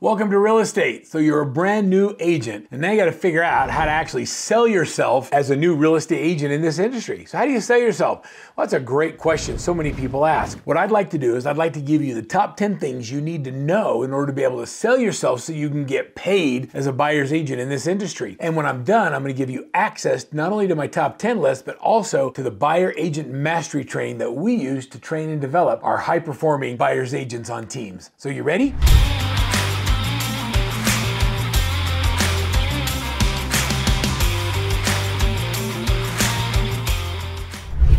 Welcome to real estate. So you're a brand new agent, and now you got to figure out how to actually sell yourself as a new real estate agent in this industry. So how do you sell yourself? Well, that's a great question so many people ask. What I'd like to do is I'd like to give you the top 10 things you need to know in order to be able to sell yourself so you can get paid as a buyer's agent in this industry. And when I'm done, I'm going to give you access not only to my top 10 list, but also to the buyer agent mastery training that we use to train and develop our high-performing buyer's agents on teams. So you ready?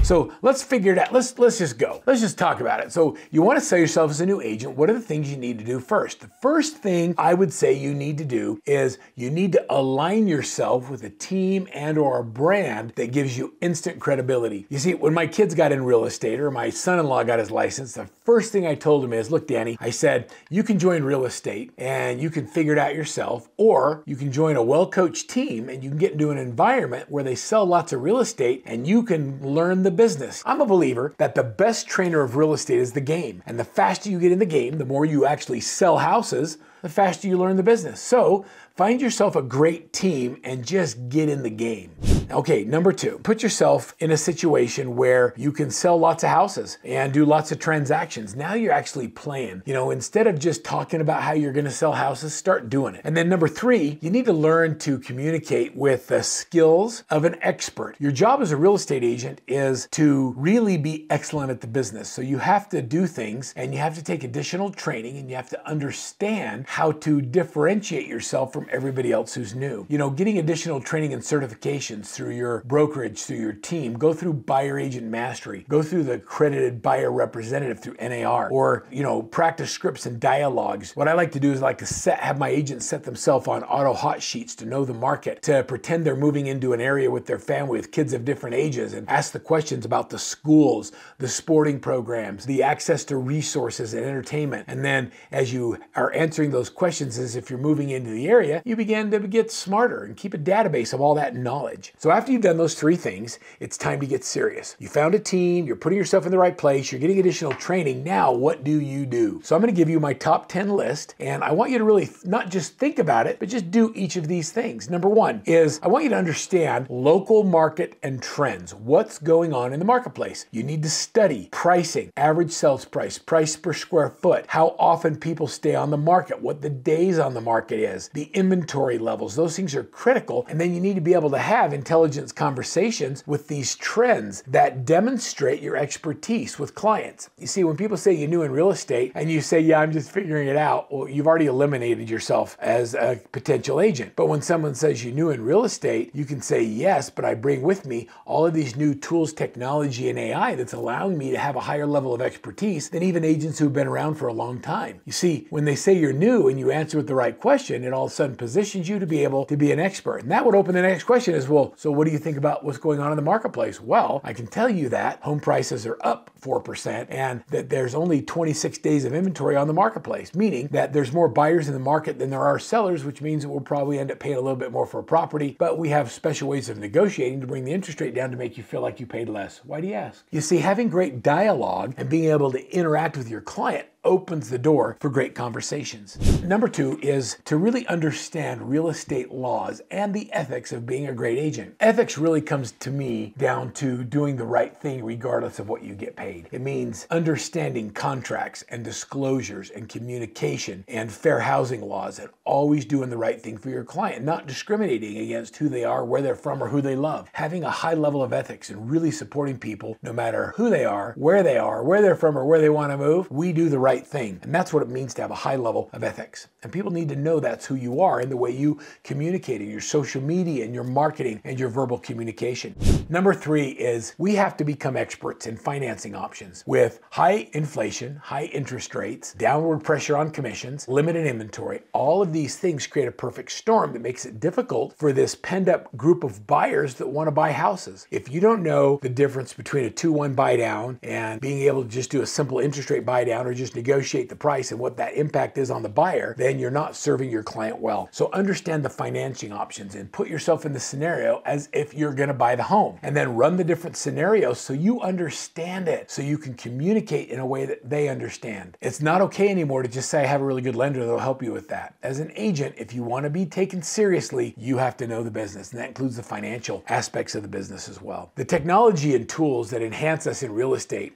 So let's figure it out. Let's just go. Let's just talk about it. So you want to sell yourself as a new agent. What are the things you need to do first? The first thing I would say you need to do is you need to align yourself with a team and or a brand that gives you instant credibility. You see, when my kids got in real estate or my son-in-law got his license, the first thing I told him is, look, Danny, I said, you can join real estate and you can figure it out yourself, or you can join a well-coached team and you can get into an environment where they sell lots of real estate and you can learn the business. I'm a believer that the best trainer of real estate is the game. And the faster you get in the game, the more you actually sell houses, the faster you learn the business. So find yourself a great team and just get in the game. Okay, number two, put yourself in a situation where you can sell lots of houses and do lots of transactions. Now you're actually playing. You know, instead of just talking about how you're going to sell houses, start doing it. And then number three, you need to learn to communicate with the skills of an expert. Your job as a real estate agent is to really be excellent at the business. So you have to do things and you have to take additional training and you have to understand how to differentiate yourself from everybody else who's new. You know, getting additional training and certifications through your brokerage, through your team, go through buyer agent mastery, go through the accredited buyer representative through NAR, or, you know, practice scripts and dialogues. What I like to do is I like to have my agents set themselves on auto hot sheets to know the market, to pretend they're moving into an area with their family with kids of different ages and ask the questions about the schools, the sporting programs, the access to resources and entertainment. And then as you are answering those questions as if you're moving into the area, you begin to get smarter and keep a database of all that knowledge. So after you've done those three things, it's time to get serious. You found a team, you're putting yourself in the right place, you're getting additional training. Now, what do you do? So I'm going to give you my top 10 list, and I want you to really not just think about it, but just do each of these things. Number one is I want you to understand local market and trends. What's going on in the marketplace? You need to study pricing, average sales price, price per square foot, how often people stay on the market, what the days on the market is, the inventory levels. Those things are critical, and then you need to be able to have intelligence conversations with these trends that demonstrate your expertise with clients. You see, when people say you're new in real estate and you say, yeah, I'm just figuring it out, well, you've already eliminated yourself as a potential agent. But when someone says you're new in real estate, you can say, yes, but I bring with me all of these new tools, technology, and AI that's allowing me to have a higher level of expertise than even agents who've been around for a long time. You see, when they say you're new and you answer with the right question, it all of a sudden positions you to be able to be an expert. And that would open the next question is, well, so what do you think about what's going on in the marketplace? Well, I can tell you that home prices are up 4% and that there's only 26 days of inventory on the marketplace, meaning that there's more buyers in the market than there are sellers, which means that we'll probably end up paying a little bit more for a property, but we have special ways of negotiating to bring the interest rate down to make you feel like you paid less. Why do you ask? You see, having great dialogue and being able to interact with your client opens the door for great conversations. Number two is to really understand real estate laws and the ethics of being a great agent. Ethics really comes to me down to doing the right thing regardless of what you get paid. It means understanding contracts and disclosures and communication and fair housing laws and always doing the right thing for your client, not discriminating against who they are, where they're from, or who they love. Having a high level of ethics and really supporting people no matter who they are, where they're from, or where they want to move. We do the right thing. And that's what it means to have a high level of ethics. And people need to know that's who you are in the way you communicate in your social media and your marketing and your verbal communication. Number three is we have to become experts in financing options. With high inflation, high interest rates, downward pressure on commissions, limited inventory, all of these things create a perfect storm that makes it difficult for this penned up group of buyers that want to buy houses. If you don't know the difference between a 2-1 buy down and being able to just do a simple interest rate buy down or just negotiate the price and what that impact is on the buyer, then you're not serving your client well. So understand the financing options and put yourself in the scenario as if you're going to buy the home, and then run the different scenarios so you understand it, so you can communicate in a way that they understand. It's not okay anymore to just say, I have a really good lender that'll help you with that. As an agent, if you want to be taken seriously, you have to know the business, and that includes the financial aspects of the business as well. The technology and tools that enhance us in real estate,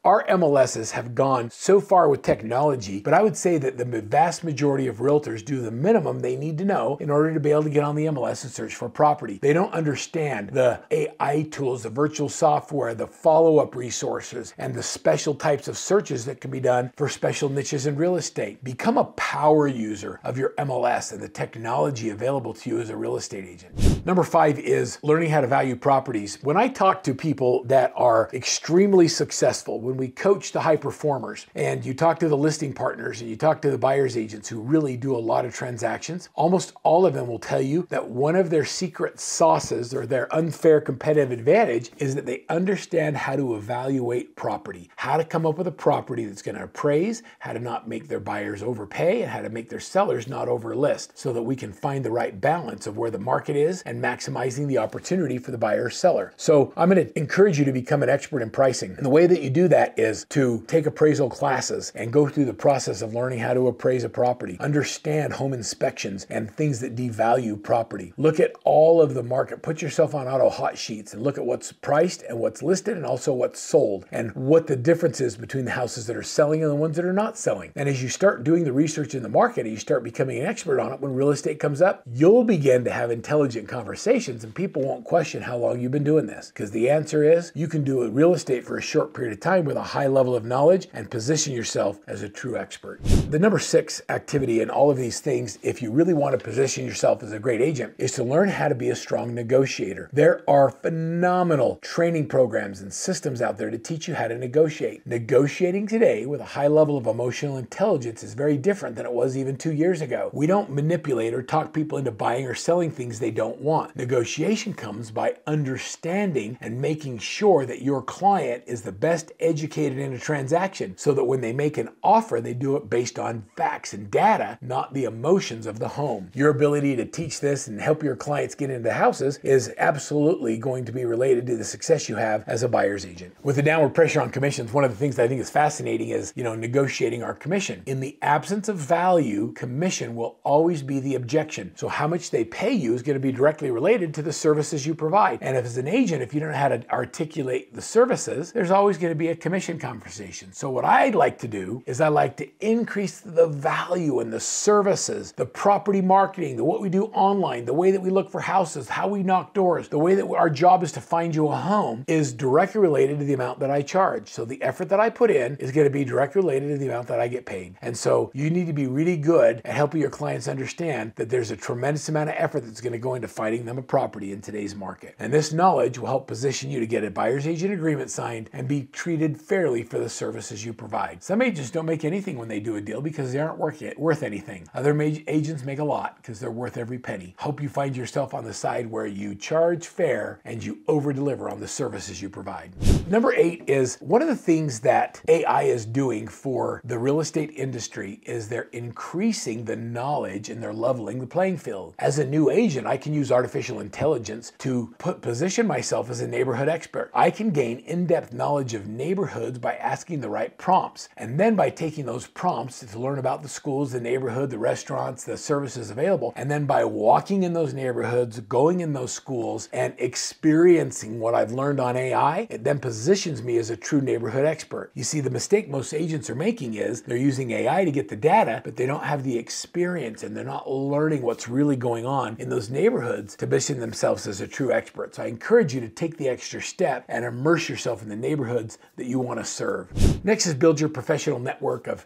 our MLSs have gone so far with technology, but I would say that the vast majority of realtors do the minimum they need to know in order to be able to get on the MLS and search for property. They don't understand the AI tools, the virtual software, the follow-up resources, and the special types of searches that can be done for special niches in real estate. Become a power user of your MLS and the technology available to you as a real estate agent. Number 5 is learning how to value properties. When I talk to people that are extremely successful, when we coach the high performers and you talk to the listing partners and you talk to the buyer's agents who really do a lot of transactions, almost all of them will tell you that one of their secret sauces or their unfair competitive advantage is that they understand how to evaluate property, how to come up with a property that's going to appraise, how to not make their buyers overpay, and how to make their sellers not overlist, so that we can find the right balance of where the market is and maximizing the opportunity for the buyer or seller. So I'm going to encourage you to become an expert in pricing. And the way that you do that is to take appraisal classes and go through the process of learning how to appraise a property, understand home inspections and things that devalue property. Look at all of the market, put yourself on auto hot sheets and look at what's priced and what's listed and also what's sold and what the difference is between the houses that are selling and the ones that are not selling. And as you start doing the research in the market and you start becoming an expert on it, when real estate comes up, you'll begin to have intelligent conversations and people won't question how long you've been doing this, because the answer is you can do real estate for a short period of time with a high level of knowledge and position yourself as a true expert. The number 6 activity in all of these things, if you really want to position yourself as a great agent, is to learn how to be a strong negotiator. There are phenomenal training programs and systems out there to teach you how to negotiate. Negotiating today with a high level of emotional intelligence is very different than it was even 2 years ago. We don't manipulate or talk people into buying or selling things they don't want. Negotiation comes by understanding and making sure that your client is the best educated in a transaction, so that when they make an offer, they do it based on facts and data, not the emotions of the home. Your ability to teach this and help your clients get into houses is absolutely going to be related to the success you have as a buyer's agent. With the downward pressure on commissions, one of the things that I think is fascinating is, negotiating our commission. In the absence of value, commission will always be the objection. So how much they pay you is going to be directly related to the services you provide. And if as an agent, if you don't know how to articulate the services, there's always going to be a commission conversation. So what I'd like to do is I like to increase the value in the services, the property marketing, what we do online, the way that we look for houses, how we knock doors, the way that our job is to find you a home is directly related to the amount that I charge. So the effort that I put in is going to be directly related to the amount that I get paid. And so you need to be really good at helping your clients understand that there's a tremendous amount of effort that's going to go into finding them a property in today's market. And this knowledge will help position you to get a buyer's agent agreement signed and be treated fairly for the services you provide. Some agents don't make anything when they do a deal because they aren't worth anything. Other agents make a lot because they're worth every penny. Hope you find yourself on the side where you charge fair and you over-deliver on the services you provide. Number 8 is one of the things that AI is doing for the real estate industry is they're increasing the knowledge and they're leveling the playing field. As a new agent, I can use artificial intelligence to position myself as a neighborhood expert. I can gain in-depth knowledge of neighborhoods by asking the right prompts, and then by taking those prompts to learn about the schools, the neighborhood, the restaurants, the services available, and then by walking in those neighborhoods, going in those schools, and experiencing what I've learned on AI, it then positions me as a true neighborhood expert. You see, the mistake most agents are making is they're using AI to get the data, but they don't have the experience and they're not learning what's really going on in those neighborhoods to position themselves as a true expert. So I encourage you to take the extra step and immerse yourself in the neighborhoods that you want to serve. Next is build your professional network of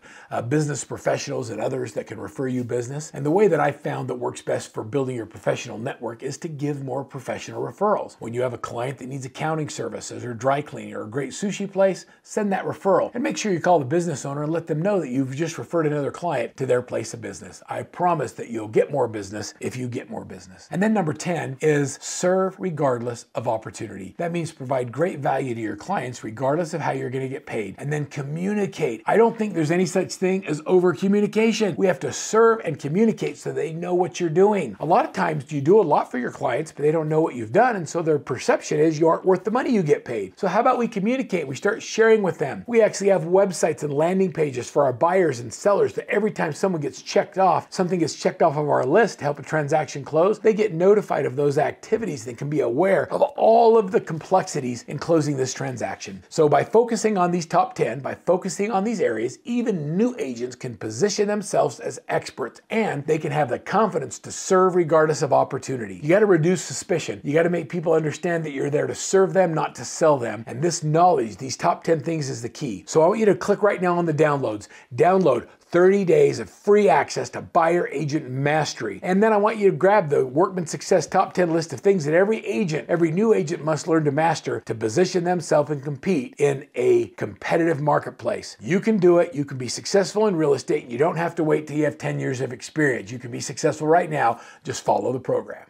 business professionals and others that can refer you business. And the way that I found that works best for building your professional network is to give more professional referrals. When you have a client that needs accounting services or dry cleaning cleaning or a great sushi place, send that referral. And make sure you call the business owner and let them know that you've just referred another client to their place of business. I promise that you'll get more business if you get more business. And then number 10 is serve regardless of opportunity. That means provide great value to your clients regardless of how you're going to get paid. And then communicate. I don't think there's any such thing as over communication. We have to serve and communicate so they know what you're doing. A lot of times you do a lot for your clients, but they don't know what you've done, and so their perception is you aren't worth the money you get paid. So how about we communicate? We start sharing with them. We actually have websites and landing pages for our buyers and sellers that every time someone gets checked off, something gets checked off of our list to help a transaction close, they get notified of those activities and can be aware of all of the complexities in closing this transaction. So by focusing on these top 10, by focusing on these areas, even new agents can position themselves as experts, and they can have the confidence to serve regardless of opportunity. You got to reduce suspicion. You got to make people understand that you're there to serve them, not to sell them. And this knowledge, these top 10 things, is the key. So I want you to click right now on the downloads. Download 30 days of free access to Buyer Agent Mastery. And then I want you to grab the Workman Success Top 10 list of things that every new agent must learn to master to position themselves and compete in a competitive marketplace. You can do it. You can be successful in real estate. You don't have to wait till you have 10 years of experience. You can be successful right now. Just follow the program.